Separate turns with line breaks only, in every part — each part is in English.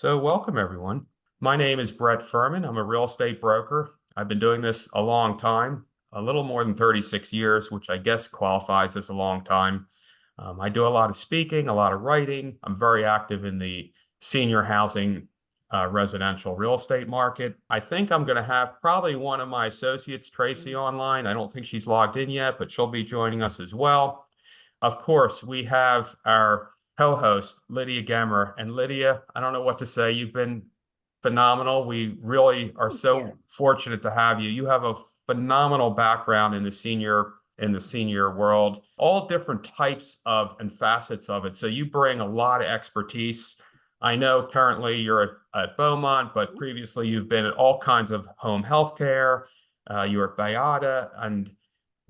So, welcome everyone. My name is Brett Furman. I'm a real estate broker. I've been doing this a long time, a little more than 36 years, which I guess qualifies as a long time. I do a lot of speaking, a lot of writing. I'm very active in the senior housing residential real estate market. I think I'm going to have probably one of my associates, Tracy, online. I don't think she's logged in yet, but she'll be joining us as well. Of course, we have our co-host, Lydia Gemmer. And Lydia, I don't know what to say. You've been phenomenal. We really are so fortunate to have you. You have a phenomenal background in the senior world, all different types of and facets of it. So you bring a lot of expertise. I know currently you're at Beaumont, but previously you've been at all kinds of home health care. You're at Bayada, and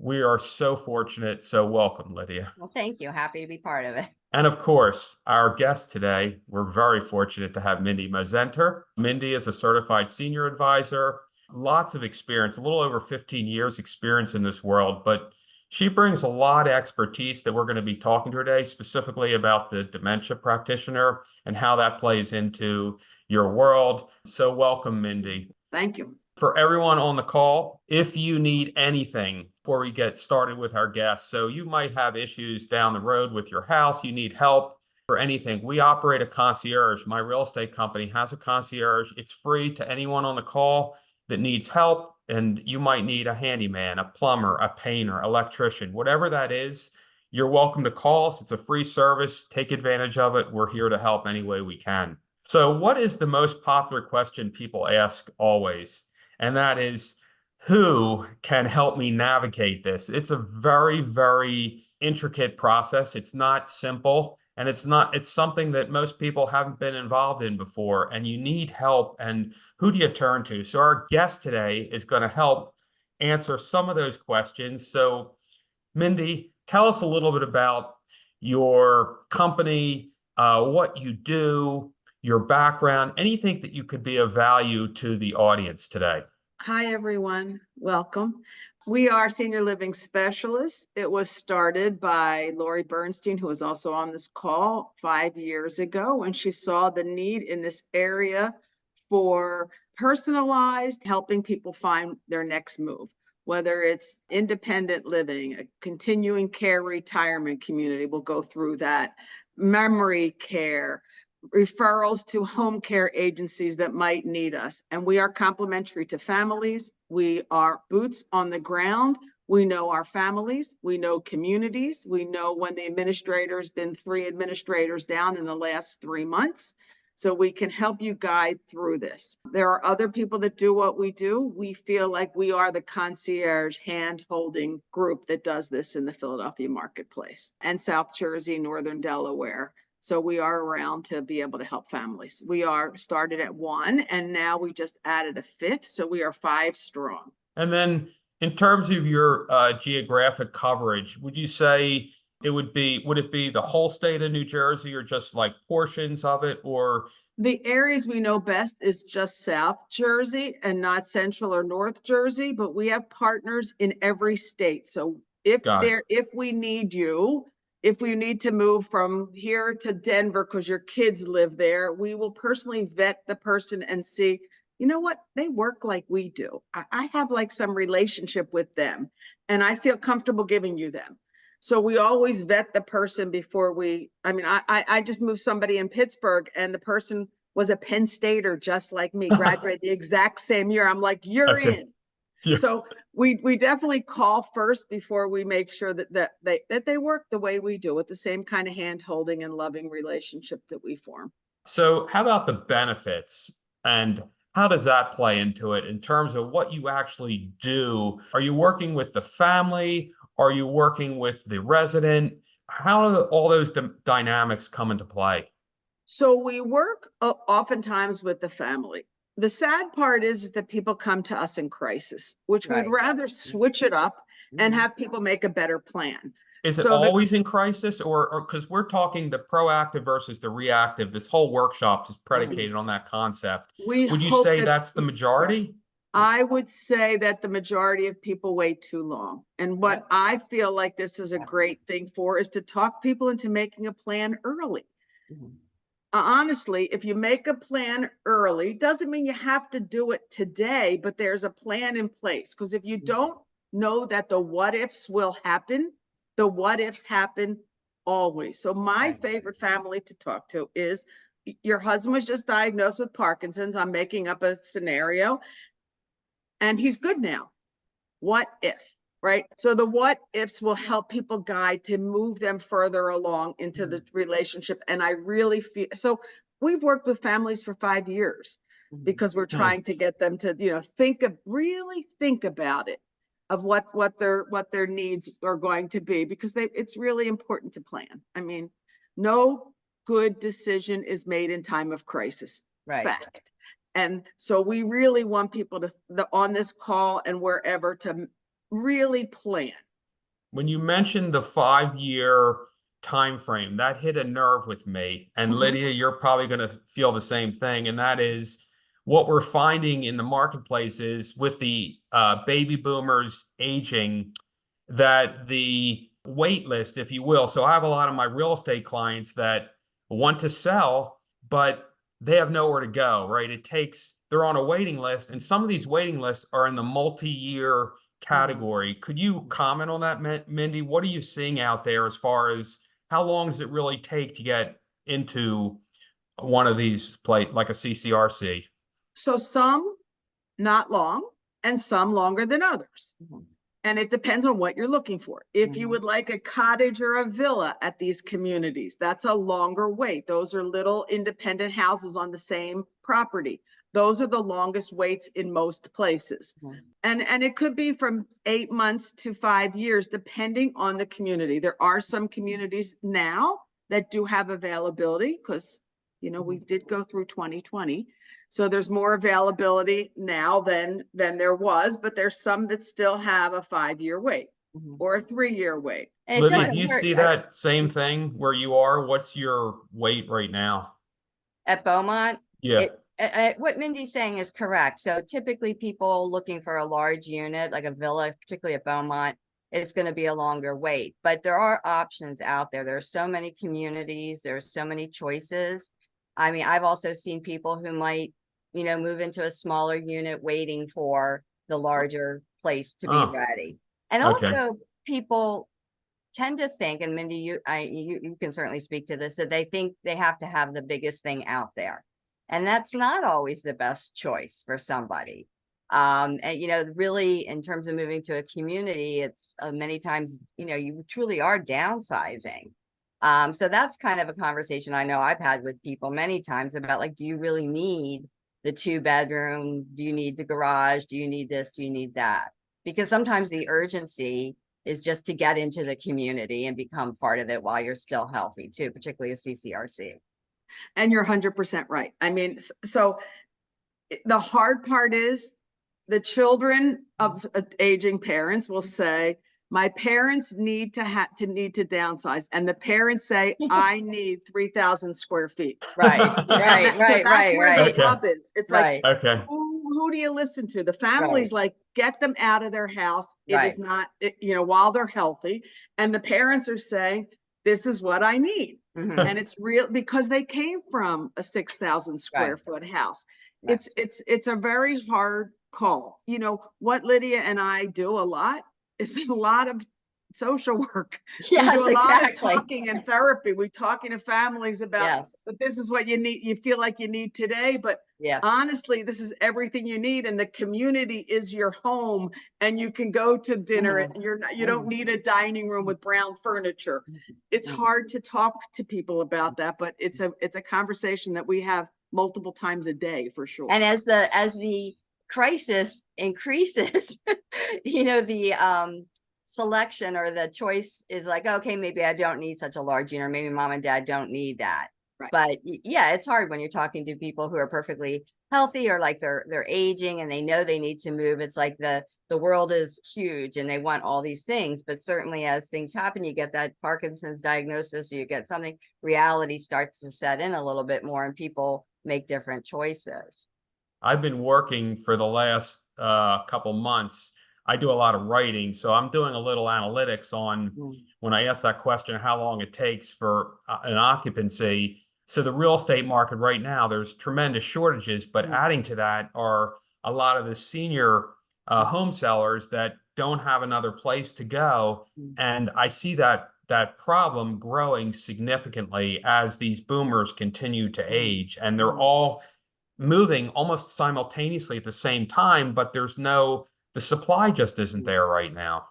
we are so fortunate. So welcome, Lydia.
Well, thank you. Happy to be part of it.
And of course, our guest today, we're very fortunate to have Mindy Mozenter. Mindy is a certified senior advisor, lots of experience, a little over 15 years experience in this world, but she brings a lot of expertise that we're going to be talking to her today, specifically about the dementia practitioner and how that plays into your world. So welcome, Mindy.
Thank you.
For everyone on the call, if you need anything before we get started with our guests, so you might have issues down the road with your house, you need help for anything, we operate a concierge. My real estate company has a concierge. It's free to anyone on the call that needs help, and you might need a handyman, a plumber, a painter, electrician, whatever that is, you're welcome to call us. It's a free service. Take advantage of it. We're here to help any way we can. So what is the most popular question people ask always? And that is, who can help me navigate this? It's a very, very intricate process. It's not simple, and it's something that most people haven't been involved in before, and you need help. And who do you turn to? So our guest today is going to help answer some of those questions. So Mindy, tell us a little bit about your company, what you do, your background, anything that you could be of value to the audience today.
Hi, everyone. Welcome. We are senior living specialists. It was started by Lori Bernstein, who was also on this call 5 years ago, when she saw the need in this area for personalized helping people find their next move, whether it's independent living, a continuing care retirement community. We'll go through that, memory care, referrals to home care agencies that might need us. And we are complementary to families. We are boots on the ground. We know our families. We know communities. We know when the administrator's been 3 administrators down in the last 3 months. So we can help you guide through this. There are other people that do what we do. We feel like we are the concierge hand-holding group that does this in the Philadelphia marketplace and South Jersey, Northern Delaware. So we are around to be able to help families. We are started at 1, and now we just added a 5th. So we are 5 strong.
And then in terms of your geographic coverage, would you say would it be the whole state of New Jersey, or just like portions of it? Or
the areas we know best is just South Jersey and not Central or North Jersey, but we have partners in every state. So if we need you, if we need to move from here to Denver because your kids live there, we will personally vet the person and see, you know what, they work like we do. I have like some relationship with them, and I feel comfortable giving you them. So we always vet the person before I just moved somebody in Pittsburgh, and the person was a Penn Stater just like me, graduated the exact same year. I'm like, you're in. Yeah. So we definitely call first before we make sure that they work the way we do, with the same kind of hand-holding and loving relationship that we form.
So how about the benefits, and how does that play into it in terms of what you actually do? Are you working with the family? Are you working with the resident? How do all those dynamics come into play?
So we work oftentimes with the family. The sad part is that people come to us in crisis, which we'd rather switch it up and have people make a better plan.
Is it always in crisis, or because we're talking the proactive versus the reactive? This whole workshop is predicated on that concept. Would you say that's the majority?
I would say that the majority of people wait too long. And what I feel like this is a great thing for is to talk people into making a plan early. honestly, if you make a plan early, doesn't mean you have to do it today, but there's a plan in place. Because if you don't know that the what ifs will happen, the what ifs happen always. So my favorite family to talk to is your husband was just diagnosed with Parkinson's. I'm making up a scenario and he's good now. What if? Right? So the what ifs will help people guide to move them further along into the relationship. And I really feel so. We've worked with families for 5 years because we're trying to get them to, really think about it, of what their needs are going to be, because it's really important to plan. I mean, no good decision is made in time of crisis.
Right.
Fact. And so we really want people to on this call and wherever to really plan.
When you mentioned the 5-year time frame, that hit a nerve with me. And Lydia, you're probably going to feel the same thing. And that is what we're finding in the marketplace is with the baby boomers aging, that the wait list, if you will. So I have a lot of my real estate clients that want to sell, but they have nowhere to go, right? They're on a waiting list, and some of these waiting lists are in the multi-year category. Could you comment on that, Mindy? What are you seeing out there as far as how long does it really take to get into one of these, like a CCRC?
So some not long and some longer than others. And it depends on what you're looking for. If you would like a cottage or a villa at these communities, that's a longer wait. Those are little independent houses on the same property. Those are the longest waits in most places. And it could be from 8 months to 5 years, depending on the community. There are some communities now that do have availability because, we did go through 2020. So there's more availability now than there was, but there's some that still have a 5-year wait or a 3-year wait.
Lydia, do you see that same thing where you are? What's your wait right now?
At Beaumont?
Yeah.
What Mindy's saying is correct. So typically people looking for a large unit, like a villa, particularly at Beaumont, it's going to be a longer wait. But there are options out there. There are so many communities. There's so many choices. I mean, I've also seen people who might move into a smaller unit waiting for the larger place to be ready. And also people tend to think, and Mindy, you can certainly speak to this, that they think they have to have the biggest thing out there. And that's not always the best choice for somebody. And, really in terms of moving to a community, it's many times, you truly are downsizing. So that's kind of a conversation I know I've had with people many times about, like, do you really need the 2-bedroom? Do you need the garage? Do you need this? Do you need that? Because sometimes the urgency is just to get into the community and become part of it while you're still healthy too, particularly a CCRC.
And you're 100% right. I mean, so the hard part is the children of aging parents will say, my parents need to downsize, and the parents say, I need 3,000 square feet.
Right.
So that's where the rub is. It's like, who do you listen to? The family's like, get them out of their house. It is not, while they're healthy, and the parents are saying, this is what I need. And it's real because they came from a 6,000 square foot house. It's a very hard call. What Lydia and I do a lot is a lot of social work.
Yes,
we do a lot of talking and therapy. We're talking to families about, but this is what you need. You feel like you need today, but honestly, this is everything you need. And the community is your home, and you can go to dinner and you don't need a dining room with brown furniture. It's hard to talk to people about that, but it's a conversation that we have multiple times a day for sure.
And as the crisis increases, the selection or the choice is like, okay, maybe I don't need such a large unit, or maybe mom and dad don't need that. But yeah, it's hard when you're talking to people who are perfectly healthy, or like they're aging and they know they need to move. It's like the world is huge and they want all these things, but certainly as things happen, you get that Parkinson's diagnosis, or you get something, reality starts to set in a little bit more, and people make different choices.
I've been working for the last couple months. I do a lot of writing, so I'm doing a little analytics on when I ask that question, how long it takes for an occupancy. So the real estate market right now, there's tremendous shortages, but
Mm.
adding to that are a lot of the senior home sellers that don't have another place to go.
Mm.
And I see that problem growing significantly as these boomers continue to age, and they're all moving almost simultaneously at the same time, but the supply just isn't there right now.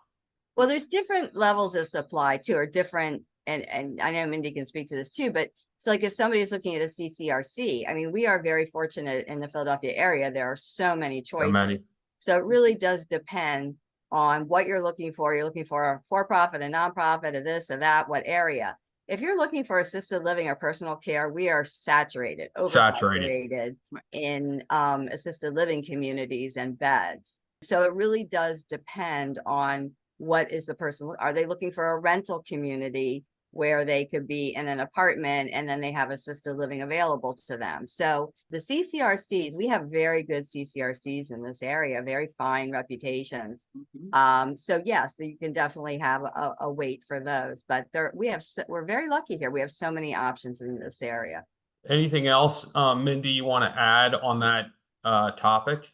Well, there's different levels of supply too, or different, and I know Mindy can speak to this too, but so like if somebody is looking at a CCRC, I mean, we are very fortunate in the Philadelphia area. There are so many
So
choices.
many.
So it really does depend on what you're looking for. You're looking for a for-profit, a nonprofit, a this, or that, what area. If you're looking for assisted living or personal care, we are saturated, oversaturated in assisted living communities and beds. So it really does depend on what is the person, are they looking for a rental community where they could be in an apartment and then they have assisted living available to them. So the CCRCs, we have very good CCRCs in this area, very fine reputations. So yes, so you can definitely have a wait for those, but we're very lucky here. We have so many options in this area.
Anything else, Mindy, you want to add on that topic?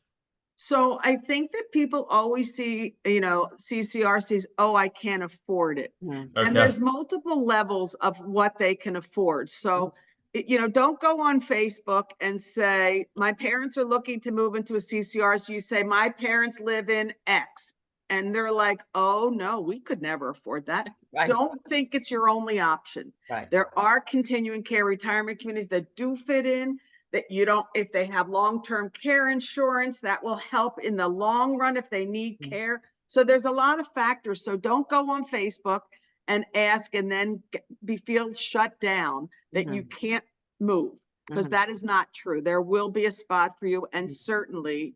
So I think that people always see, CCRCs, oh, I can't afford it.
Mhm.
Okay.
And there's multiple levels of what they can afford. So, don't go on Facebook and say, my parents are looking to move into a CCRC. You say, my parents live in X. And they're like, oh, no, we could never afford that.
Right.
Don't think it's your only option.
Right.
There are continuing care retirement communities that do fit in. That if they have long-term care insurance, that will help in the long run if they need care. So there's a lot of factors. So don't go on Facebook and ask and then feel shut down that you can't move, because that is not true. There will be a spot for you. And certainly,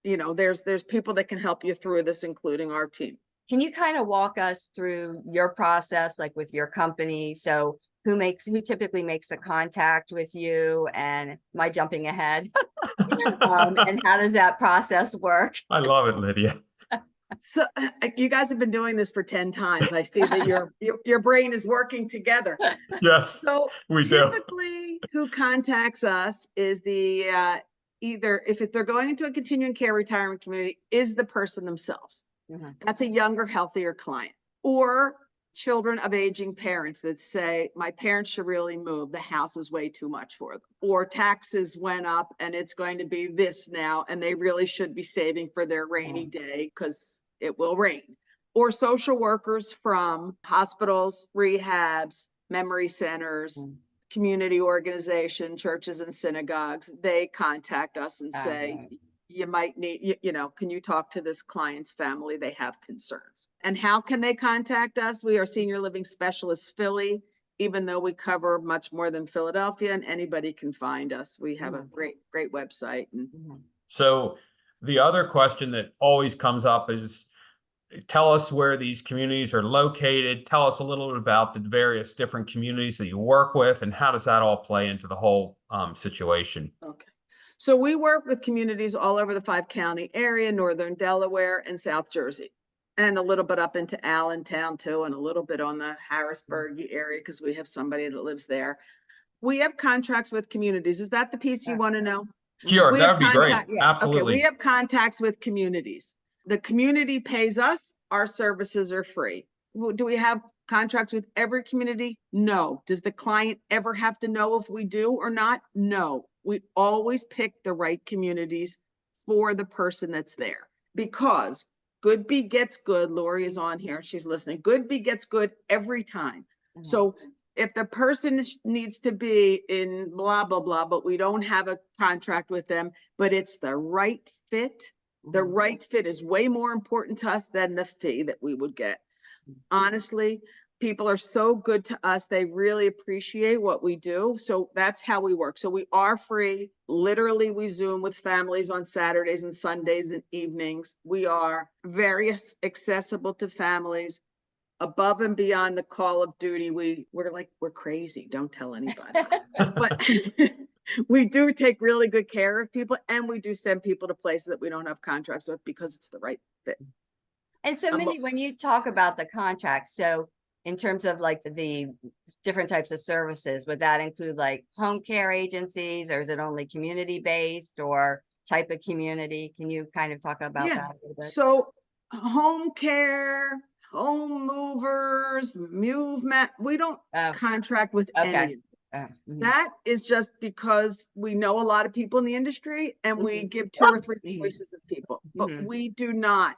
there's people that can help you through this, including our team.
Can you kind of walk us through your process, like with your company? So who typically makes the contact with you, and am I jumping ahead? And how does that process work?
I love it, Lydia.
So you guys have been doing this for 10 times. I see that your brain is working together.
Yes,
So
we do.
typically who contacts us is either if they're going into a continuing care retirement community, is the person themselves. That's a younger, healthier client, or children of aging parents that say, my parents should really move. The house is way too much for them, or taxes went up and it's going to be this now, and they really should be saving for their rainy day because it will rain. Or social workers from hospitals, rehabs, memory centers, community organization, churches and synagogues. They contact us and say, you might need, can you talk to this client's family? They have concerns. And how can they contact us? We are Senior Living Specialists Philly, even though we cover much more than Philadelphia, and anybody can find us. We have a great website.
So the other question that always comes up is, tell us where these communities are located. Tell us a little bit about the various different communities that you work with, and how does that all play into the whole situation?
Okay. So we work with communities all over the 5-county area, Northern Delaware and South Jersey, and a little bit up into Allentown too, and a little bit on the Harrisburg area because we have somebody that lives there. We have contracts with communities. Is that the piece you want to know?
Sure, that would be great. Absolutely.
Okay, we have contacts with communities. The community pays us. Our services are free. Do we have contracts with every community? No. Does the client ever have to know if we do or not? No. We always pick the right communities for the person that's there, because good begets good. Lori is on here. She's listening. Good begets good every time. So if the person needs to be in blah, blah, blah, but we don't have a contract with them, but it's the right fit, the right fit is way more important to us than the fee that we would get. Honestly, people are so good to us. They really appreciate what we do. So that's how we work. So we are free. Literally, we Zoom with families on Saturdays and Sundays and evenings. We are very accessible to families. Above and beyond the call of duty, we're crazy. Don't tell anybody. But we do take really good care of people, and we do send people to places that we don't have contracts with because it's the right fit.
And so, Mindy, when you talk about the contract, so in terms of like the different types of services, would that include like home care agencies, or is it only community based or type of community? Can you kind of talk about
Yeah.
that a little bit?
So home care, home movers, movement, we don't
Oh,
contract with
okay.
any. That is just because we know a lot of people in the industry and we give 2 or 3 choices of people, but we do not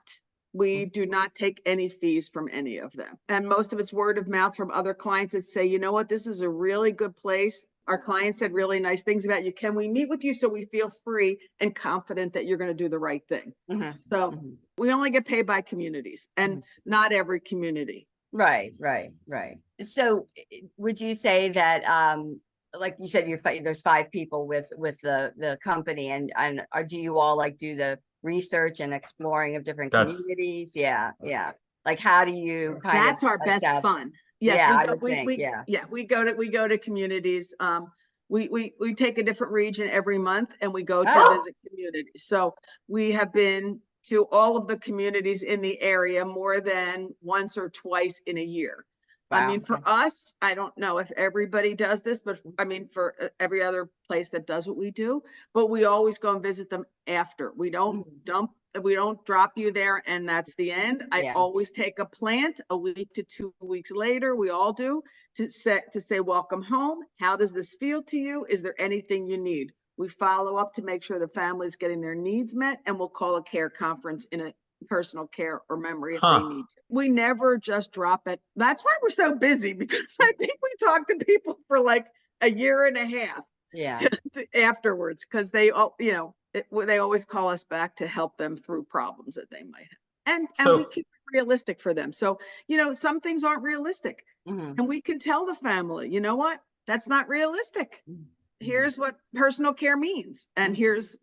take any fees from any of them. And most of it's word of mouth from other clients that say, you know what, this is a really good place. Our clients said really nice things about you. Can we meet with you so we feel free and confident that you're going to do the right thing? So we only get paid by communities, and not every community.
Right. So would you say that, like you said, there's 5 people with the company, and do you all like do the research and exploring of different communities? Yeah. Like, how do you
That's our best fun. Yes,
yeah,
we go to communities. We take a different region every month and we go to visit communities. So we have been to all of the communities in the area more than once or twice in a year.
Wow.
I mean, for us, I don't know if everybody does this, but I mean, for every other place that does what we do, but we always go and visit them after. We don't drop you there and that's the end. I always take a plant a week to 2 weeks later. We all do, to say, welcome home. How does this feel to you? Is there anything you need? We follow up to make sure the family is getting their needs met, and we'll call a care conference in a personal care or memory if they need to. We never just drop it. That's why we're so busy, because I think we talk to people for like a year and a half afterwards, because they always call us back to help them through problems that they might have. And we keep it realistic for them. So, some things aren't realistic. And we can tell the family, you know what, that's not realistic. Here's what personal care means. And here's,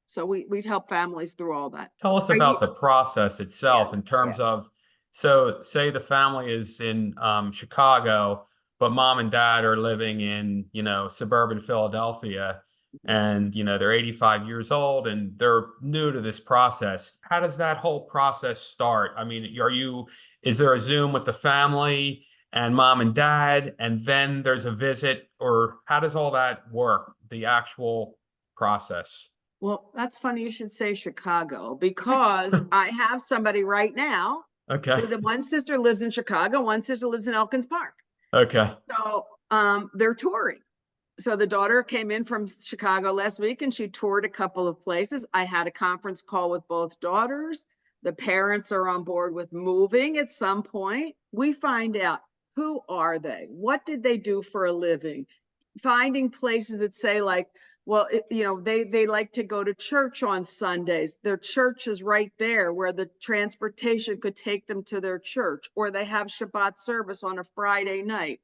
so we help families through all that.
Tell us about the process itself in terms of, so say the family is in Chicago, but mom and dad are living in, suburban Philadelphia, and, they're 85 years old and they're new to this process. How does that whole process start? I mean, is there a Zoom with the family and mom and dad, and then there's a visit, or how does all that work, the actual process?
Well, that's funny you should say Chicago, because I have somebody right now.
Okay.
The one sister lives in Chicago, one sister lives in Elkins Park.
Okay.
So they're touring. So the daughter came in from Chicago last week and she toured a couple of places. I had a conference call with both daughters. The parents are on board with moving at some point. We find out, who are they? What did they do for a living? Finding places that say, like, well, they like to go to church on Sundays. Their church is right there where the transportation could take them to their church, or they have Shabbat service on a Friday night,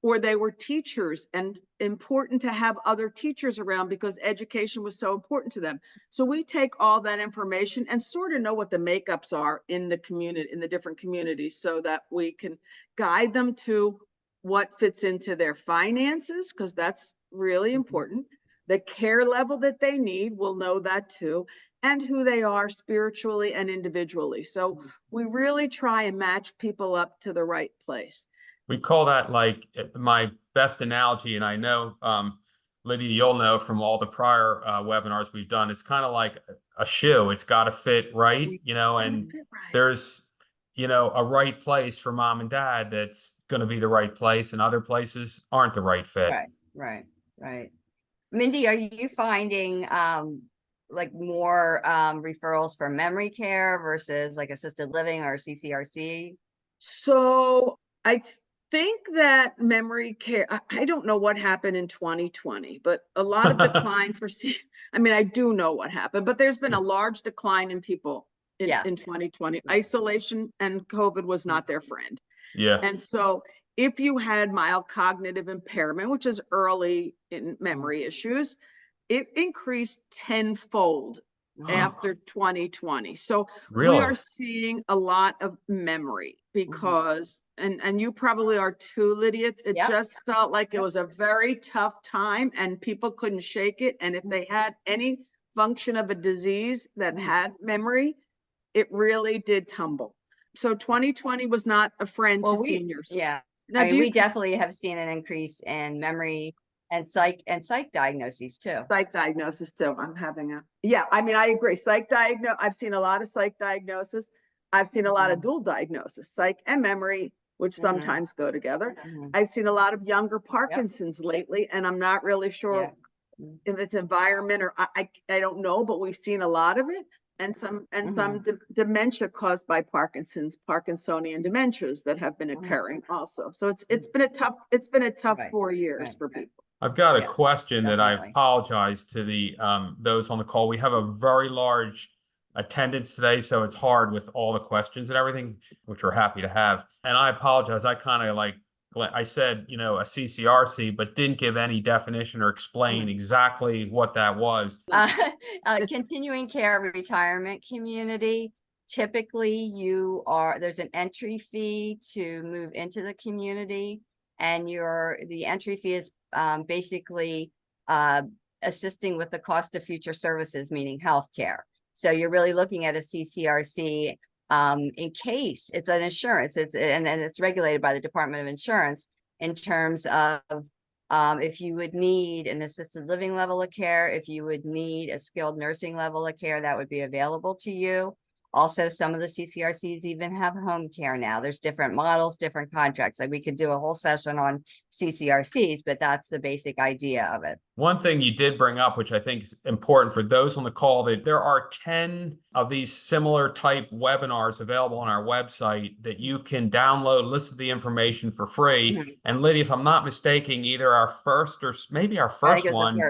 or they were teachers and important to have other teachers around because education was so important to them. So we take all that information and sort of know what the makeups are in the community, in the different communities, so that we can guide them to what fits into their finances, because that's really important. The care level that they need, we'll know that too, and who they are spiritually and individually. So we really try and match people up to the right place.
We call that, like, my best analogy, and I know, Lydia, you'll know from all the prior webinars we've done, it's kind of like a shoe. It's got to fit right, and there's, a right place for mom and dad that's going to be the right place, and other places aren't the right fit.
Right. Mindy, are you finding like more referrals for memory care versus like assisted living or CCRC?
So I think that memory care, I don't know what happened in 2020, but a lot of decline for I mean, I do know what happened, but there's been a large decline in people in 2020. Isolation and COVID was not their friend.
Yeah.
And so if you had mild cognitive impairment, which is early in memory issues, it increased tenfold after 2020. So we are seeing a lot of memory because, and you probably are too, Lydia, it just felt like it was a very tough time and people couldn't shake it. And if they had any function of a disease that had memory, it really did tumble. So 2020 was not a friend to
Well,
seniors.
yeah,
Now,
I mean,
do
we
you
definitely have seen an increase in memory and psych diagnoses too.
psych diagnosis too? I'm having I mean, I agree. I've seen a lot of psych diagnosis. I've seen a lot of dual diagnosis, psych and memory, which sometimes go together. I've seen a lot of younger Parkinson's lately, and I'm not really sure if it's environment or I don't know, but we've seen a lot of it. And some dementia caused by Parkinsonian dementias that have been occurring also. So it's been a tough 4 years for people.
I've got a
Yes,
question that I
definitely.
apologize to the those on the call. We have a very large attendance today, so it's hard with all the questions and everything, which we're happy to have. And I apologize. I kind of I said, you know, a CCRC, but didn't give any definition or explain exactly what that was.
Continuing care retirement community. Typically, there's an entry fee to move into the community, and the entry fee is basically assisting with the cost of future services, meaning healthcare. So you're really looking at a CCRC in case it's an insurance. And it's regulated by the Department of Insurance in terms of if you would need an assisted living level of care, if you would need a skilled nursing level of care, that would be available to you. Also, some of the CCRCs even have home care now. There's different models, different contracts. Like we could do a whole session on CCRCs, but that's the basic idea of it.
One thing you did bring up, which I think is important for those on the call, that there are 10 of these similar type webinars available on our website that you can download, listen to the information for free. And Lydia, if I'm not mistaken, either our first or maybe our first one,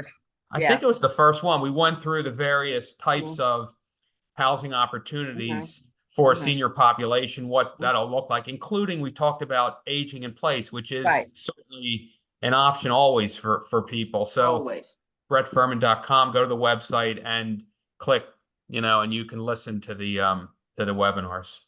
I think it was the first one. We went through the various types of housing opportunities for a senior population, what that'll look like, including we talked about aging in place, which is certainly an option always for people. So brettfurman.com, go to the website and click, you know, and you can listen to the webinars.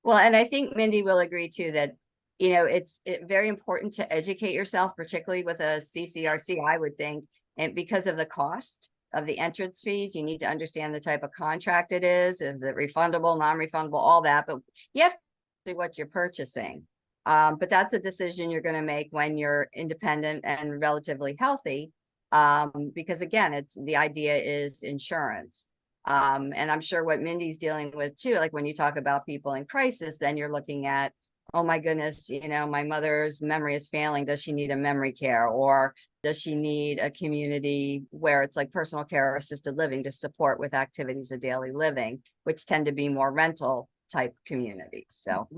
Well, and I think Mindy will agree too that, you know, it's very important to educate yourself, particularly with a CCRC, I would think, and because of the cost of the entrance fees, you need to understand the type of contract it is it refundable, non-refundable, all that, but you have to see what you're purchasing. But that's a decision you're going to make when you're independent and relatively healthy. Because again, the idea is insurance. And I'm sure what Mindy's dealing with too, like when you talk about people in crisis, then you're looking at, oh my goodness, you know, my mother's memory is failing. Does she need a memory care, or does she need a community where it's like personal care or assisted living to support with activities of daily living, which tend to be more rental type communities. So.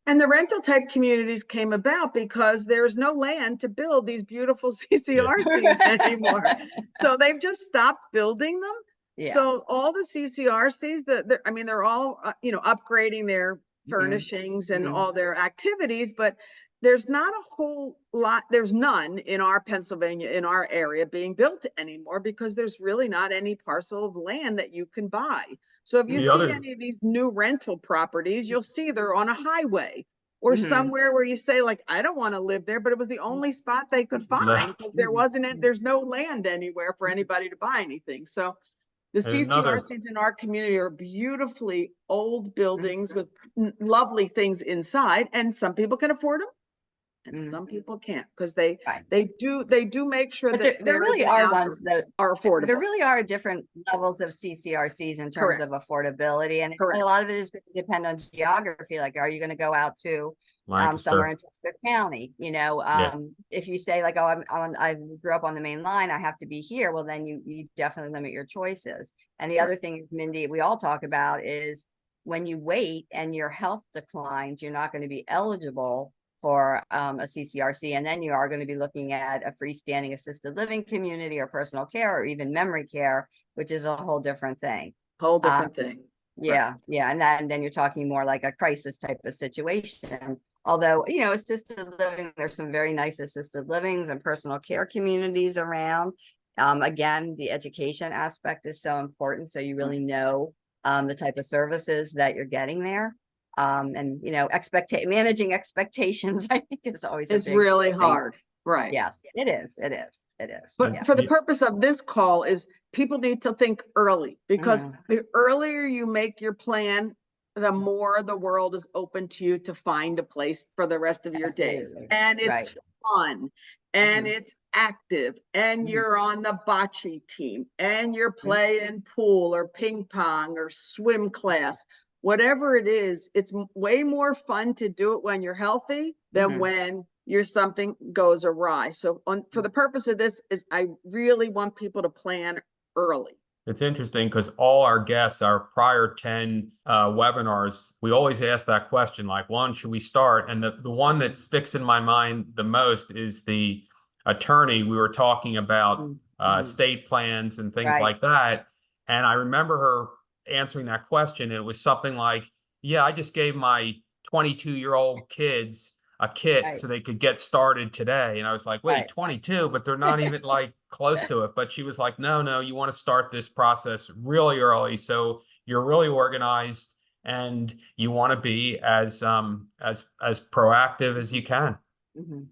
And the rental type communities came about because there's no land to build these beautiful CCRCs anymore. So they've just stopped building them. Yes. So all the CCRCs, I mean, they're all, you know, upgrading their furnishings and all their activities, but there's not a whole lot, there's none in our Pennsylvania, in our area being built anymore because there's really not any parcel of land that you can buy. So if you see any of these new rental properties, you'll see they're on a highway or somewhere where you say like, I don't want to live there, but it was the only spot they could find because there's no land anywhere for anybody to buy anything. So the CCRCs in our community are beautifully old buildings with lovely things inside, and some people can afford them and some people can't because they do make sure that
there really are ones that
are affordable.
There really are different levels of CCRCs in terms of affordability, and a lot of it is going to depend on geography. Like, are you going to go out to somewhere in Chester County? You know, if you say like, oh, I grew up on the main line, I have to be here. Well, then you definitely limit your choices. And the other thing is, Mindy, we all talk about is when you wait and your health declines, you're not going to be eligible for a CCRC, and then you are going to be looking at a freestanding assisted living community or personal care or even memory care, which is a whole different thing. Yeah. And then you're talking more like a crisis type of situation. Although, you know, assisted living, there's some very nice assisted livings and personal care communities around. Again, the education aspect is so important, so you really know the type of services that you're getting there. And you know, managing expectations, I think, is always
really hard. Right.
Yes, it is.
But for the purpose of this call is people need to think early, because the earlier you make your plan, the more the world is open to you to find a place for the rest of your days.
Absolutely.
And it's
Right.
fun, and
Mhm.
it's active, and
Mhm.
you're on the bocce team, and you're playing pool or ping pong or swim class. Whatever it is, it's way more fun to do it when you're healthy than
Mhm.
when something goes awry. So for the purpose of this is I really want people to plan early.
It's interesting because all our guests, our prior 10 webinars, we always ask that question, like, when should we start? And the one that sticks in my mind the most is the attorney. We were talking about estate plans and things
Right.
like that. And I remember her answering that question. And it was something like, yeah, I just gave my 22-year-old kids a kit
Right.
so they could get started today. And I was like, wait,
Right.
22, but they're not even like close to it. But she was like, no, you want to start this process really early. So you're really organized and you want to be as proactive as you can.
Mhm.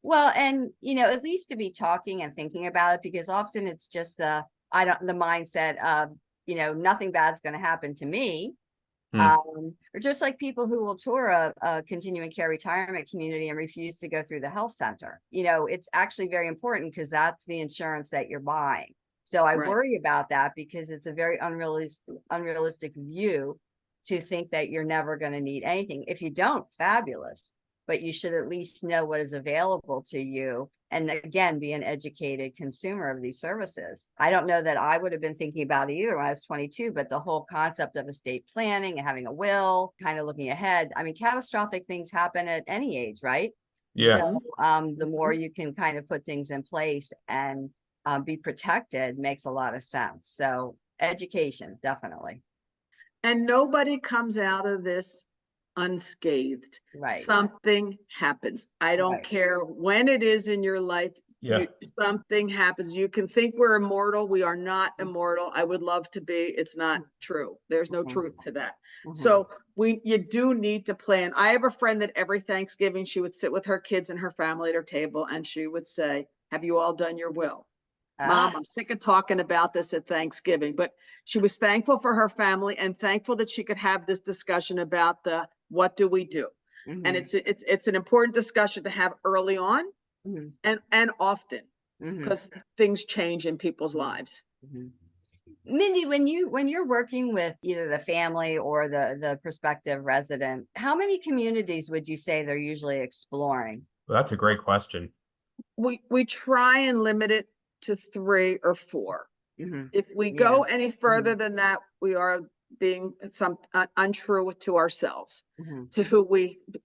Well, and at least to be talking and thinking about it, because often it's just the mindset of, nothing bad's going to happen to me. Or just like people who will tour a continuing care retirement community and refuse to go through the health center. It's actually very important because that's the insurance that you're buying. So I worry about that because it's a very unrealistic view to think that you're never going to need anything. If you don't, fabulous, but you should at least know what is available to you. And again, be an educated consumer of these services. I don't know that I would have been thinking about it either when I was 22, but the whole concept of estate planning and having a will, kind of looking ahead. I mean, catastrophic things happen at any age, right?
Yeah.
So the more you can kind of put things in place and be protected makes a lot of sense. So education, definitely.
And nobody comes out of this unscathed.
Right.
Something happens. I don't care when it is in your life.
Yeah.
Something happens. You can think we're immortal. We are not immortal. I would love to be. It's not true. There's no truth to that. So you do need to plan. I have a friend that every Thanksgiving she would sit with her kids and her family at her table and she would say, have you all done your will? Mom, I'm sick of talking about this at Thanksgiving, but she was thankful for her family and thankful that she could have this discussion about what do we do? And it's an important discussion to have early on and often because things change in people's lives.
Mindy, when you're working with either the family or the prospective resident, how many communities would you say they're usually exploring?
Well, that's a great question.
We try and limit it to 3 or 4. If we go any further than that, we are being untrue to ourselves, to who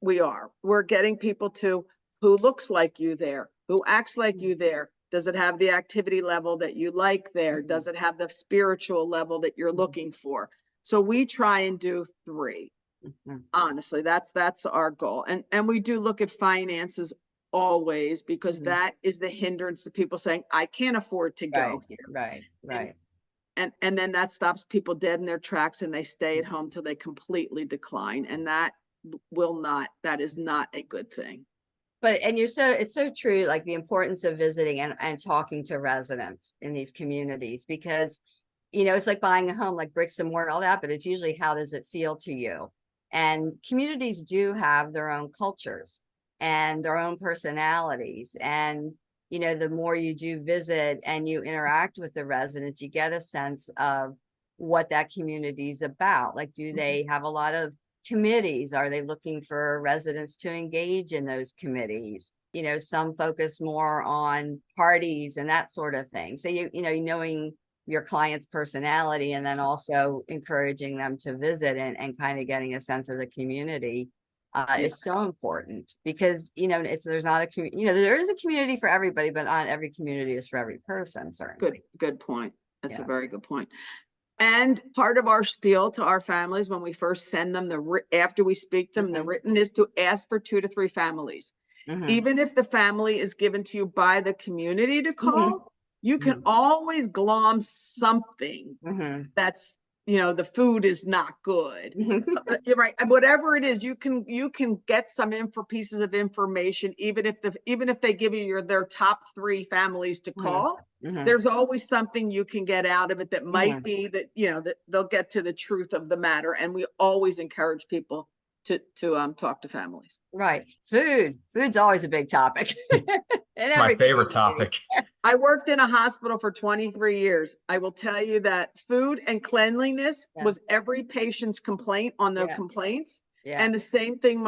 we are. We're getting people to who looks like you there, who acts like you there. Does it have the activity level that you like there? Does it have the spiritual level that you're looking for? So we try and do 3. Honestly, that's our goal. And we do look at finances always because that is the hindrance to people saying, I can't afford to go here.
Right.
And then that stops people dead in their tracks and they stay at home till they completely decline. And that is not a good thing.
But it's so true, like the importance of visiting and talking to residents in these communities, because it's like buying a home, like bricks and mortar and all that, but it's usually how does it feel to you? And communities do have their own cultures and their own personalities. And the more you do visit and you interact with the residents, you get a sense of what that community is about. Like, do they have a lot of committees? Are they looking for residents to engage in those committees? Some focus more on parties and that sort of thing. So knowing your client's personality and then also encouraging them to visit and kind of getting a sense of the community is so important, because there's not a community, there is a community for everybody, but not every community is for every person. Certainly.
Good point. That's a very good point. And part of our spiel to our families when we first send them after we speak them, the written is to ask for 2 to 3 families. Even if the family is given to you by the community to call, you can always glom something that's the food is not good. You're right. And whatever it is, you can get some pieces of information, even if they give you their top 3 families to call. There's always something you can get out of it that might be that, that they'll get to the truth of the matter. And we always encourage people to talk to families.
Right. Food's always a big topic.
My favorite topic.
I worked in a hospital for 23 years. I will tell you that food and cleanliness was every patient's complaint on the complaints. And the same thing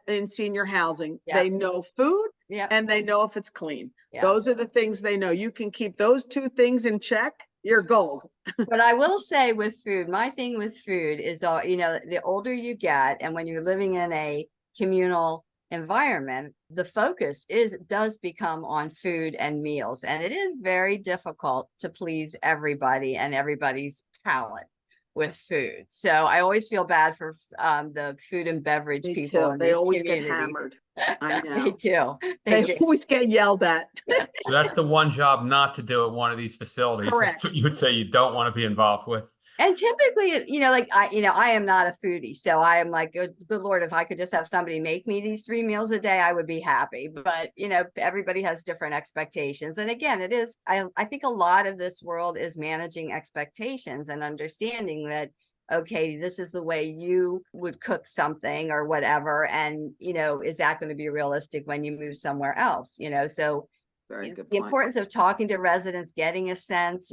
in senior housing. They know food and they know if it's clean. Those are the things they know. You can keep those 2 things in check, you're gold.
But I will say with food, my thing with food is, the older you get, and when you're living in a communal environment, the focus does become on food and meals. And it is very difficult to please everybody and everybody's palate with food. So I always feel bad for the food and beverage people.
They always get hammered. I know.
They do.
They always get yelled at.
So that's the one job not to do at one of these facilities.
Correct.
That's what you would say you don't want to be involved with.
And typically, I am not a foodie. So I am like, good Lord, if I could just have somebody make me these 3 meals a day, I would be happy. But, everybody has different expectations. And again, I think a lot of this world is managing expectations and understanding that, okay, this is the way you would cook something or whatever. And, is that going to be realistic when you move somewhere else? So
Very good
the
point.
importance of talking to residents, getting a sense,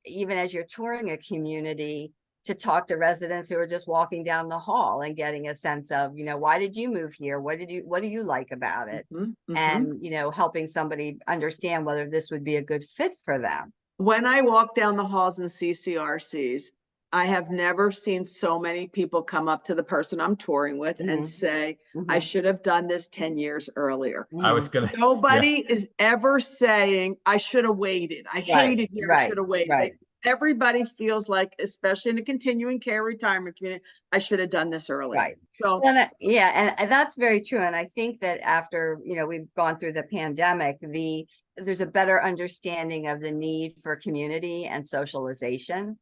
even as you're touring a community, to talk to residents who are just walking down the hall and getting a sense of, why did you move here? What do you like about it? And, helping somebody understand whether this would be a good fit for them.
When I walk down the halls in CCRCs, I have never seen so many people come up to the person I'm touring with and say, I should have done this 10 years earlier.
I was going to.
Nobody is ever saying, I should have waited. I hated here. I should have waited. Everybody feels like, especially in a continuing care retirement community, I should have done this earlier.
Right.
So
and that's very true. And I think that after, we've gone through the pandemic, there's a better understanding of the need for community and socialization.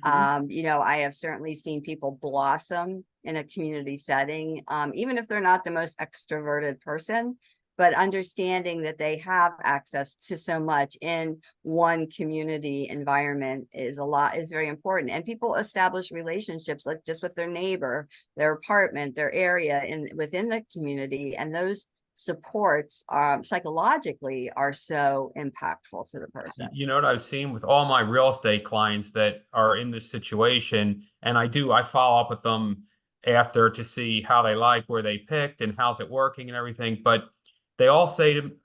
I have certainly seen people blossom in a community setting, even if they're not the most extroverted person, but understanding that they have access to so much in one community environment is very important. And people establish relationships like just with their neighbor, their apartment, their area within the community. And those supports psychologically are so impactful to the person.
You know what I've seen with all my real estate clients that are in this situation, and I follow up with them after to see how they like where they picked and how's it working and everything. But they all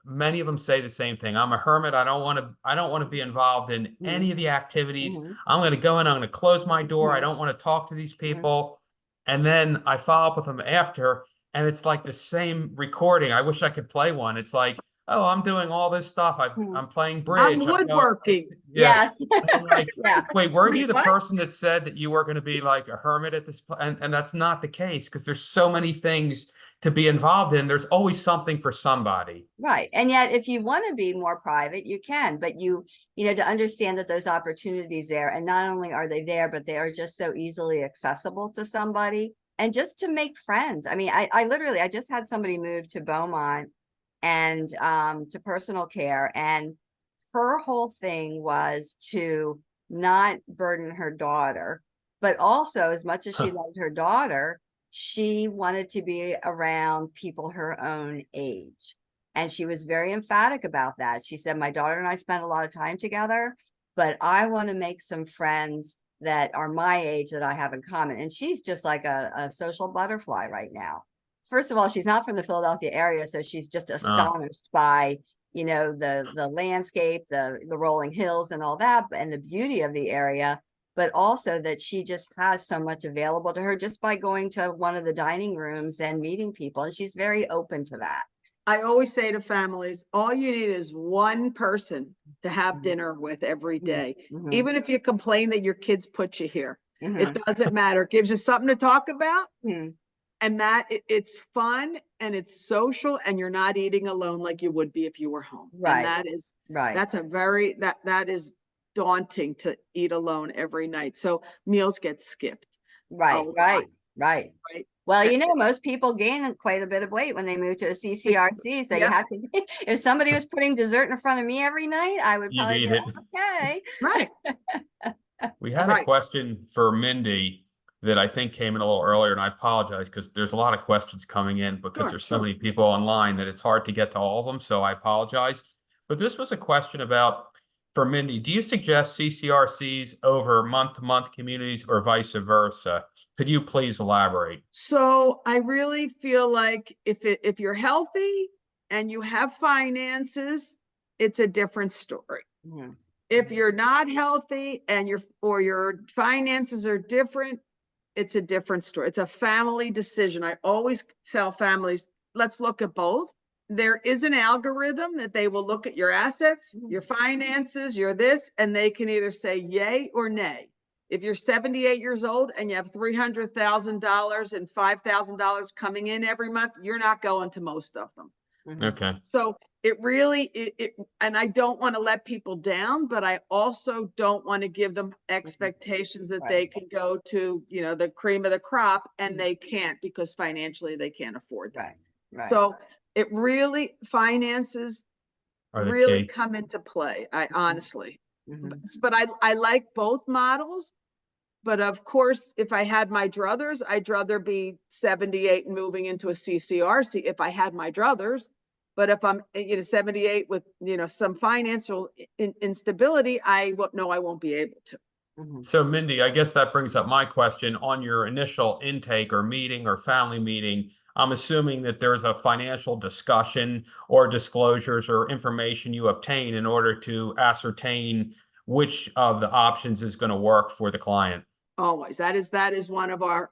many of them say the same thing. I'm a hermit. I don't want to be involved in any of the activities. I'm going to go in, I'm going to close my door. I don't want to talk to these people. And then I follow up with them after, and it's like the same recording. I wish I could play one. It's like, oh, I'm doing all this stuff. I'm playing bridge.
I'm woodworking.
Yes.
I'm like, wait, weren't you the person that said that you were going to be like a hermit at this point? And that's not the case, because there's so many things to be involved in. There's always something for somebody.
Right. And yet, if you want to be more private, you can, but to understand that those opportunities there, and not only are they there, but they are just so easily accessible to somebody, and just to make friends. I mean, I just had somebody move to Beaumont and to personal care, and her whole thing was to not burden her daughter, but also, as much as she loved her daughter, she wanted to be around people her own age. And she was very emphatic about that. She said, my daughter and I spend a lot of time together, but I want to make some friends that are my age that I have in common. And she's just like a social butterfly right now. First of all, she's not from the Philadelphia area, so she's just astonished by, the landscape, the rolling hills and all that, and the beauty of the area, but also that she just has so much available to her just by going to one of the dining rooms and meeting people. And she's very open to that.
I always say to families, all you need is one person to have dinner with every day. Even if you complain that your kids put you here, it doesn't matter. It gives you something to talk about. And that it's fun and it's social, and you're not eating alone like you would be if you were home.
Right.
And that is,
right.
That's a very, that is daunting to eat alone every night. So meals get skipped.
Right,
lot.
right.
Right.
Well, you know, most people gain quite a bit of weight when they move to a CCRC. So you
Yeah.
have to, if somebody was putting dessert in front of me every night, I would
You'd
probably
eat
be
it.
okay.
Right.
We had a
Right.
question for Mindy that I think came in a little earlier, and I apologize because there's a lot of questions coming in because
Sure,
there's so many people online that it's hard to get to all of them. So I apologize. But this was a question about for Mindy. Do you suggest CCRCs over month-to-month communities or vice versa? Could you please elaborate?
So I really feel like if you're healthy and you have finances, it's a different story.
Mhm.
If you're not healthy and your finances are different, it's a different story. It's a family decision. I always tell families, let's look at both. There is an algorithm that they will look at your assets, your finances, your this, and they can either say yay or nay. If you're 78 years old and you have $300,000 and $5,000 coming in every month, you're not going to most of them.
Okay.
So it really, and I don't want to let people down, but I also don't want to give them expectations that they can go to, the cream of the crop, and they can't because financially they can't afford that.
Right.
So it really, finances
Are the
really
key.
come into play. I honestly,
Mhm.
but I like both models. But of course, if I had my druthers, I'd rather be 78 and moving into a CCRC if I had my druthers. But if I'm 78 with some financial instability, I won't be able to.
Mhm.
So Mindy, I guess that brings up my question on your initial intake or meeting or family meeting. I'm assuming that there's a financial discussion or disclosures or information you obtain in order to ascertain which of the options is going to work for the client.
Always. That is one of our,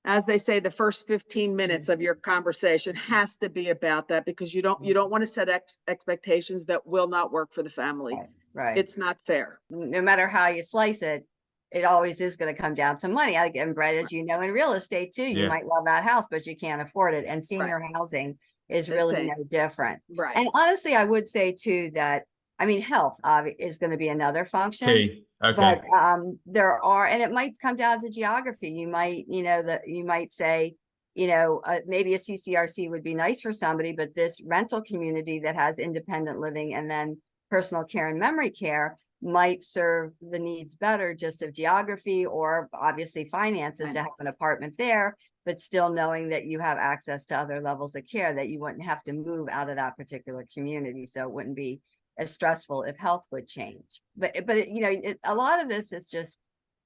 as they say, the first 15 minutes of your conversation has to be about that, because you don't want to set expectations that will not work for the family.
Right.
It's not fair.
No matter how you slice it, it always is going to come down to money. And Brett, as you know, in real estate too, you
Yeah.
might love that house, but you can't afford it. And senior housing is
The
really
same.
no different.
Right.
And honestly, I would say too that, health is going to be another function.
Okay.
But there are, and it might come down to geography. You might, you might say, maybe a CCRC would be nice for somebody, but this rental community that has independent living and then personal care and memory care might serve the needs better just of geography, or obviously finances to have an apartment there, but still knowing that you have access to other levels of care, that you wouldn't have to move out of that particular community. So it wouldn't be as stressful if health would change. But a lot of this is just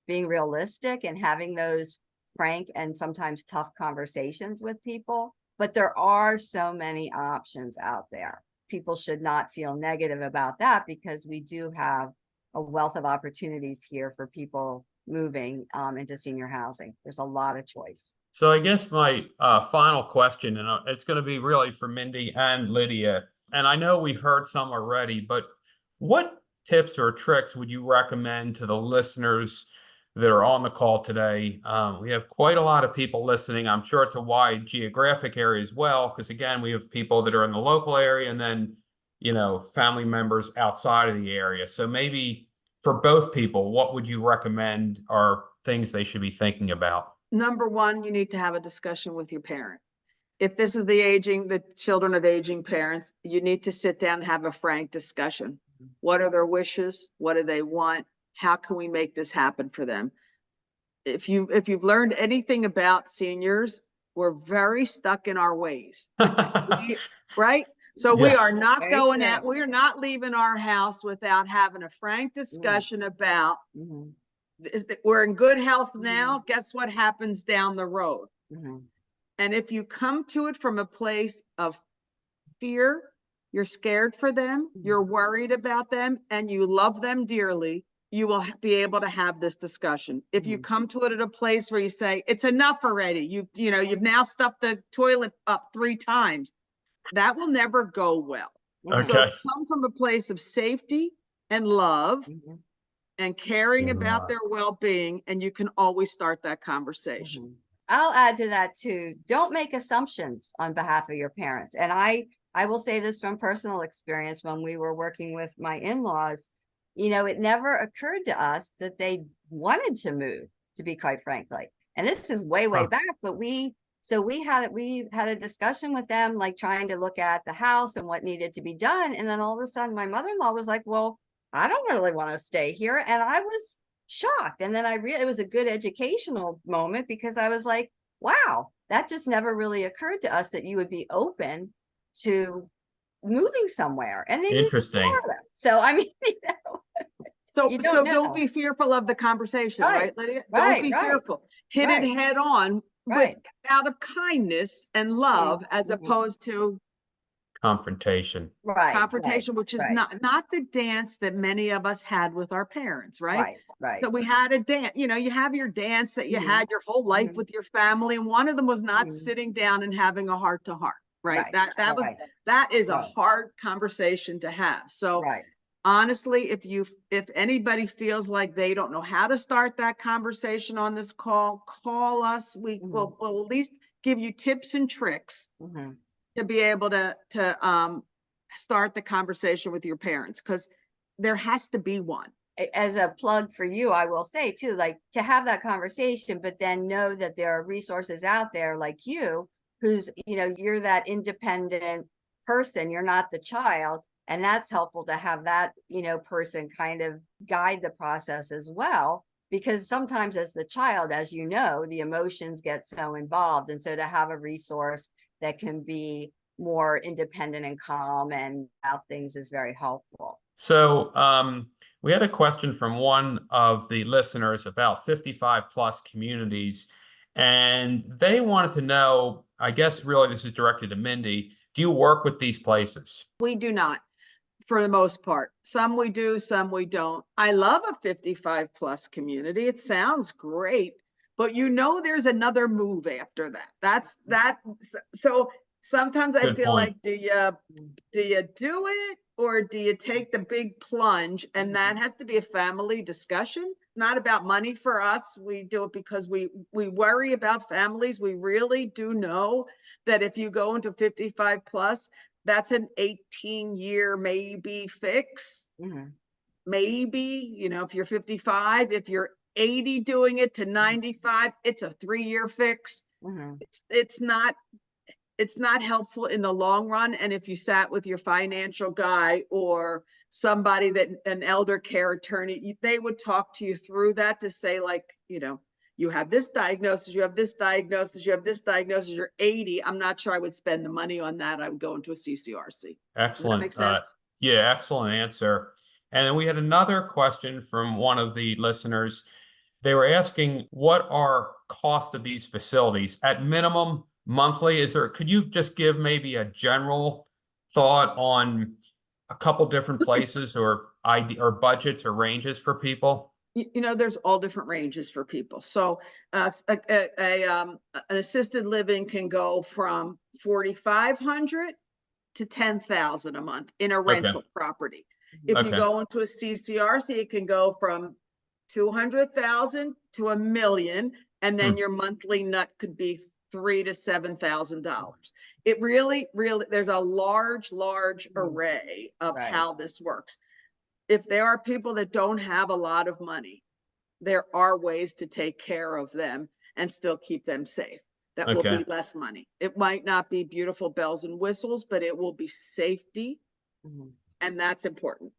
being realistic and having those frank and sometimes tough conversations with people. But there are so many options out there. People should not feel negative about that, because we do have a wealth of opportunities here for people moving into senior housing. There's a lot of choice.
So I guess my final question, and it's going to be really for Mindy and Lydia, and I know we've heard some already, but what tips or tricks would you recommend to the listeners that are on the call today? We have quite a lot of people listening. I'm sure it's a wide geographic area as well, because again, we have people that are in the local area and then, family members outside of the area. So maybe for both people, what would you recommend are things they should be thinking about?
Number one, you need to have a discussion with your parent. If this is the children of aging parents, you need to sit down and have a frank discussion. What are their wishes? What do they want? How can we make this happen for them? If you've learned anything about seniors, we're very stuck in our ways, right? So we are not going out, we are not leaving our house without having a frank discussion about we're in good health now. Guess what happens down the road? And if you come to it from a place of fear, you're scared for them, you're worried about them, and you love them dearly, you will be able to have this discussion. If you come to it at a place where you say, it's enough already, you've now stuffed the toilet up 3 times, that will never go well.
Okay.
So come from a place of safety and love and caring about their well-being, and you can always start that conversation.
I'll add to that too. Don't make assumptions on behalf of your parents. And I will say this from personal experience. When we were working with my in-laws, it never occurred to us that they wanted to move, to be quite frankly. And this is way, way back, but we had a discussion with them, like trying to look at the house and what needed to be done. And then all of a sudden my mother-in-law was like, well, I don't really want to stay here. And I was shocked. And then it was a good educational moment, because I was like, wow, that just never really occurred to us that you would be open to moving somewhere. And then
Interesting.
So I mean,
So
you
don't
know.
be fearful of the conversation, right, Lydia?
Right,
Don't be
right,
fearful. Hit
right,
it head on,
right.
but out of kindness and love, as
Mhm.
opposed to
Confrontation.
Right,
confrontation, which is
right,
not the dance that many of us had with our parents, right?
right, right.
So we had a dance, you have your dance that you
Mhm.
had your whole life
Mhm.
with your family, and one of them was not
Mhm.
sitting down and having a heart to heart, right?
Right,
That
right,
is a
right.
hard conversation to have. So
Right.
honestly, if anybody feels like they don't know how to start that conversation on this call us. We'll at least give you tips and tricks
Mhm.
to be able to start the conversation with your parents, because there has to be one.
As a plug for you, I will say too, like, to have that conversation, but then know that there are resources out there like you, who's, you're that independent person, you're not the child. And that's helpful to have that, person kind of guide the process as well. Because sometimes as the child, as you know, the emotions get so involved. And so to have a resource that can be more independent and calm and about things is very helpful.
So we had a question from one of the listeners about 55 plus communities, and they wanted to know, I guess really this is directed to Mindy, do you work with these places?
We do not, for the most part. Some we do, some we don't. I love a 55 plus community. It sounds great, but there's another move after that. So sometimes I
Good
feel
point.
like, do you do it, or do you take the big plunge? And that has to be a family discussion. Not about money for us. We do it because we worry about families. We really do know that if you go into 55 plus, that's an 18-year maybe fix. Maybe, if you're 55, if you're 80 doing it to 95, it's a 3-year fix. It's not helpful in the long run. And if you sat with your financial guy or somebody an elder care attorney, they would talk to you through that to say, like, you have this diagnosis, you have this diagnosis, you have this diagnosis, you're 80. I'm not sure I would spend the money on that. I would go into a CCRC.
Excellent.
Does that make sense?
Yeah, excellent answer. And then we had another question from one of the listeners. They were asking, what are cost of these facilities at minimum monthly? Could you just give maybe a general thought on a couple different places or budgets or ranges for people?
There's all different ranges for people. So an assisted living can go from 4,500 to 10,000 a month in a rental property. If you go into a CCRC, it can go from 200,000 to $1 million, and then your monthly nut could be $3,000 to $7,000. It really, there's a large array of how this works. If there are people that don't have a lot of money, there are ways to take care of them and still keep them safe. That will be less money. It might not be beautiful bells and whistles, but it will be safety. And that's important.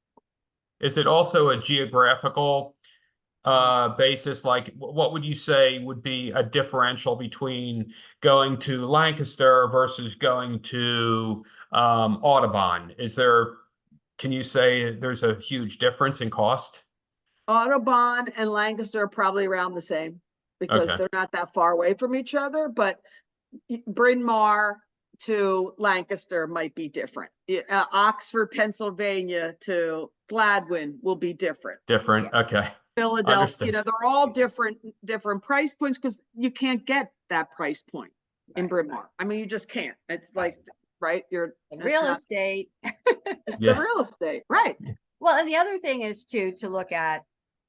Is it also a geographical basis? Like, what would you say would be a differential between going to Lancaster versus going to Audubon? Can you say there's a huge difference in cost?
Audubon and Lancaster are probably around the same because they're not that far away from each other, but Bryn Mawr to Lancaster might be different. Oxford, Pennsylvania to Gladwin will be different.
Okay.
Philadelphia, they're all different price points, because you can't get that price point in Bryn Mawr. I mean, you just can't. It's like, right?
Real estate.
It's the real estate, right?
Well, and the other thing is to look at,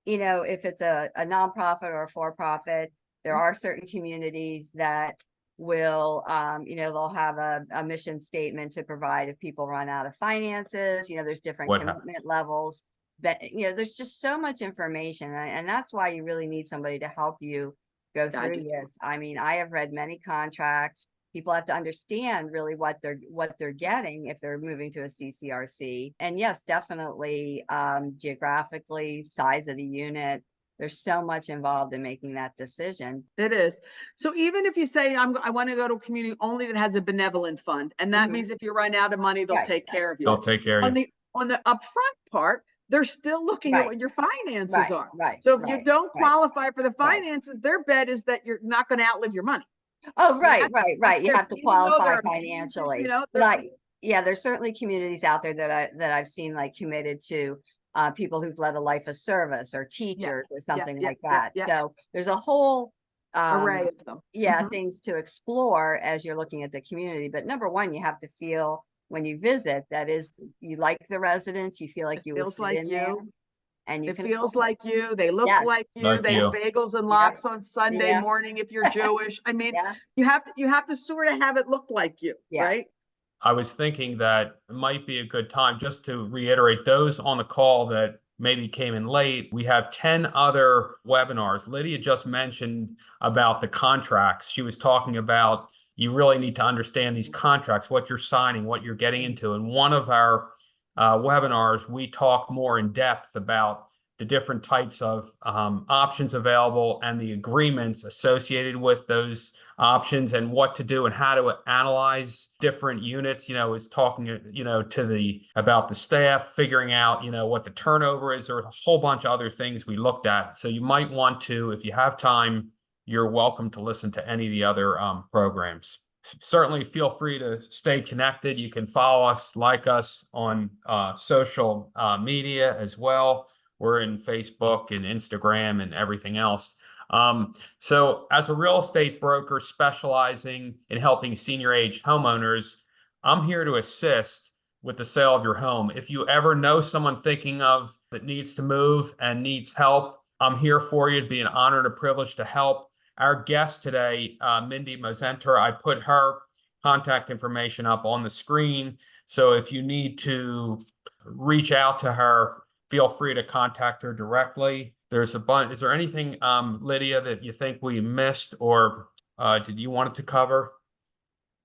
if it's a nonprofit or a for-profit, there are certain communities that will, they'll have a mission statement to provide if people run out of finances. There's different commitment levels. there's just so much information, and that's why you really need somebody to help you go
Yeah, I
through
do too.
this. I mean, I have read many contracts. People have to understand really what they're getting if they're moving to a CCRC. And yes, definitely, geographically, size of the unit. There's so much involved in making that decision.
It is. So even if you say, I want to go to a community only that has a benevolent fund, and that
Mhm.
means if you run out of money, they'll
Right.
take care of you.
They'll take care of you.
On the upfront part, they're still looking at
Right.
what your finances are.
Right.
So if you don't
Right.
qualify for the finances, their bet is that you're not going to outlive your money.
Oh, right.
That's
You
their-
have to
even though
qualify
they're amazing,
financially.
they're-
But yeah, there's certainly communities out there that I've seen like committed to people who've led a life of service or teachers or something like that. So there's a whole
array of them. Mhm.
things to explore as you're looking at the community. But number one, you have to feel when you visit, that is, you like the residents, you feel like
It
you would
feels
fit
like
in there,
you.
and you
It
can
feels
afford it.
like you. They look
Yes.
like you.
Like
They have
you.
bagels and lox on Sunday
Yeah.
morning if you're Jewish. I mean,
Yeah.
you have to sort of have it look like you,
Yes.
right?
I was thinking that it might be a good time just to reiterate those on the call that maybe came in late. We have 10 other webinars. Lydia just mentioned about the contracts. She was talking about you really need to understand these contracts, what you're signing, what you're getting into. And one of our webinars, we talk more in depth about the different types of options available and the agreements associated with those options and what to do and how to analyze different units. Is talking about the staff, figuring out what the turnover is. There are a whole bunch of other things we looked at, so you might want to, if you have time, you're welcome to listen to any of the other programs. Certainly feel free to stay connected. You can follow us, like us on social media as well. We're in Facebook and Instagram and everything else. So as a real estate broker specializing in helping senior age homeowners, I'm here to assist with the sale of your home. If you ever know someone thinking of that needs to move and needs help, I'm here for you. It'd be an honor and a privilege to help. Our guest today, Mindy Mozenter, I put her contact information up on the screen. So if you need to reach out to her, feel free to contact her directly. There's a bunch. Is there anything, Lydia, that you think we missed or did you want it to cover?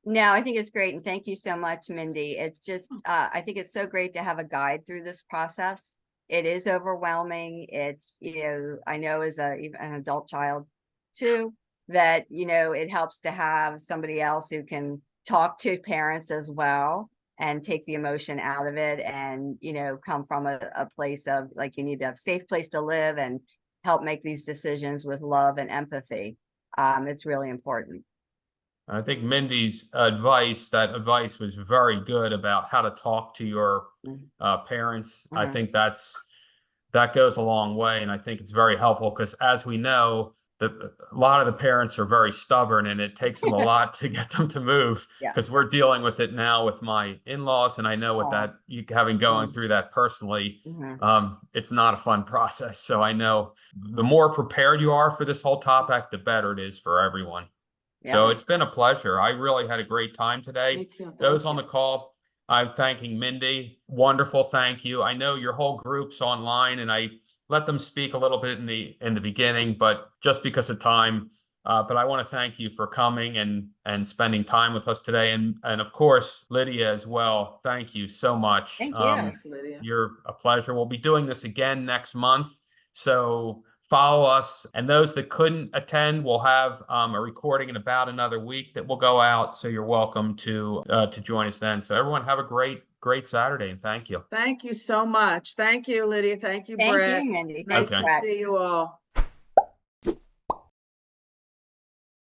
No, I think it's great. And thank you so much, Mindy. It's just, I think it's so great to have a guide through this process. It is overwhelming. It's, I know as an adult child too, that, it helps to have somebody else who can talk to parents as well and take the emotion out of it and, come from a place of like, you need to have a safe place to live and help make these decisions with love and empathy. It's really important.
I think Mindy's advice was very good about how to talk to your parents. I think that goes a long way. And I think it's very helpful because as we know, a lot of the parents are very stubborn and it takes them a lot to get them to move because we're dealing with it now with my in-laws. And I know with that, having going through that personally, it's not a fun process. So I know the more prepared you are for this whole topic, the better it is for everyone. So it's been a pleasure. I really had a great time today.
Me too.
Those on the call, I'm thanking Mindy. Wonderful. Thank you. I know your whole group's online and I let them speak a little bit in the beginning, but just because of time, but I want to thank you for coming and spending time with us today. And of course, Lydia as well. Thank you so much.
Thank you.
Thanks, Lydia.
You're a pleasure. We'll be doing this again next month. So follow us. And those that couldn't attend, we'll have a recording in about another week that will go out. So you're welcome to join us then. So everyone have a great Saturday and thank you.
Thank you so much. Thank you, Lydia. Thank you,
Thank
Brett.
you, Mindy.
Nice
Thanks,
to
Brett.
see you all.